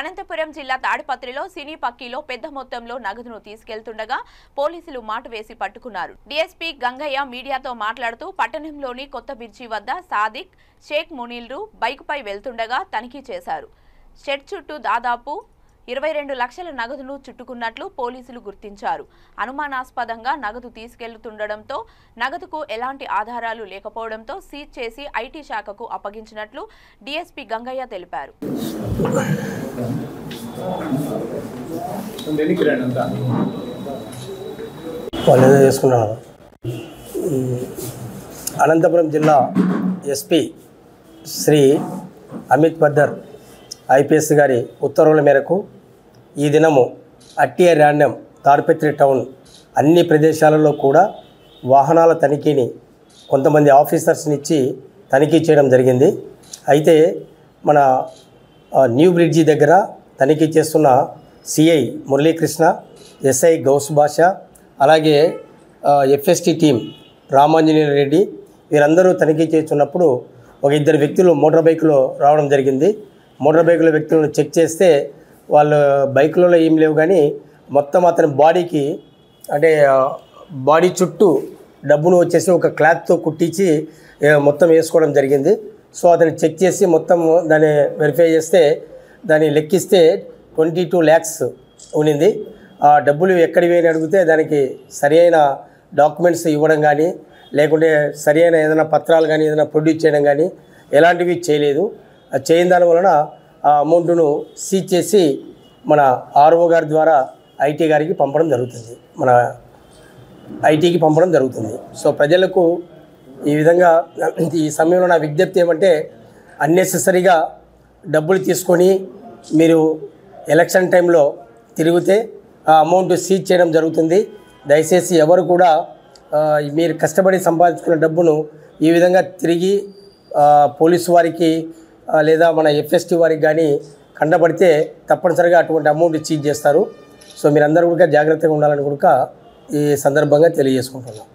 అనంతపురం జిల్లా తాడిపత్రిలో సినీ పక్కీలో పెద్ద మొత్తంలో నగదును తీసుకెళ్తుండగా పోలీసులు మాటు వేసి పట్టుకున్నారు. డీఎస్పీ గంగయ్య మీడియాతో మాట్లాడుతూ పట్టణంలోని కొత్త బ్రిడ్జి వద్ద సాదిక్, షేక్ మునీల్లు బైకుపై వెళ్తుండగా తనిఖీ చేశారు. షెడ్ చుట్టూ దాదాపు 22 లక్షల నగదును చుట్టుకున్నట్లు పోలీసులు గుర్తించారు. అనుమానాస్పదంగా నగదు తీసుకెళ్తుండడంతో నగదుకు ఎలాంటి ఆధారాలు లేకపోవడంతో సీజ్ చేసి ఐటీ శాఖకు అప్పగించినట్లు డీఎస్పీ గంగయ్య తెలిపారు. అనంతపురం జిల్లా ఎస్పీ శ్రీ అమిత్ బద్దర్ ఐపీఎస్ గారి ఉత్తర్వుల మేరకు ఈ దినము అట్టియర్ ర్యాండమ్ తాడిపత్రి టౌన్ అన్ని ప్రదేశాలలో కూడా వాహనాల తనిఖీని కొంతమంది ఆఫీసర్స్ని ఇచ్చి తనిఖీ చేయడం జరిగింది. అయితే మన న్యూ బ్రిడ్జి దగ్గర తనిఖీ చేస్తున్న సిఐ మురళీకృష్ణ, ఎస్ఐ గౌస్ బాషా, అలాగే ఎఫ్ఎస్టీ టీం రామాంజనేయ రెడ్డి వీరందరూ తనిఖీ చేస్తున్నప్పుడు ఒక ఇద్దరు వ్యక్తులు మోటార్ బైకులో రావడం జరిగింది. మోటార్ బైకుల వ్యక్తులను చెక్ చేస్తే వాళ్ళ బైకులలో ఏం లేవు, కానీ మొత్తం అతని బాడీకి అంటే బాడీ చుట్టూ డబ్బును వచ్చేసి ఒక క్లాత్తో కుట్టించి మొత్తం వేసుకోవడం జరిగింది. సో అతన్ని చెక్ చేసి మొత్తం దాన్ని వెరిఫై చేస్తే దాన్ని లెక్కిస్తే 22 lakhs ఉన్నింది. ఆ డబ్బులు ఎక్కడివి అని అడిగితే దానికి సరి అయిన డాక్యుమెంట్స్ ఇవ్వడం కానీ లేకుంటే సరి అయిన ఏదైనా పత్రాలు కానీ ఏదైనా ప్రొడ్యూస్ చేయడం కానీ ఎలాంటివి చేయలేదు. చేయని దాని వలన ఆ అమౌంట్ను సీజ్ చేసి మన ఆర్ఓ గారి ద్వారా ఐటీ గారికి పంపడం జరుగుతుంది, మన ఐటీకి పంపడం జరుగుతుంది. సో ప్రజలకు ఈ విధంగా ఈ సమయంలో నా విజ్ఞప్తి ఏమంటే, అన్నెసెసరీగా డబ్బులు తీసుకొని మీరు ఎలక్షన్ టైంలో తిరిగితే ఆ అమౌంట్ సీజ్ చేయడం జరుగుతుంది. దయచేసి ఎవరు కూడా మీరు కష్టపడి సంపాదించుకున్న డబ్బును ఈ విధంగా తిరిగి పోలీసు వారికి లేదా మన ఎఫ్ఎస్టీ వారికి కానీ కండపడితే తప్పనిసరిగా అటువంటి అమౌంట్ సీజ్ చేస్తారు. సో మీరందరూ కూడా జాగ్రత్తగా ఉండాలని కూడా ఈ సందర్భంగా తెలియజేసుకుంటున్నాం.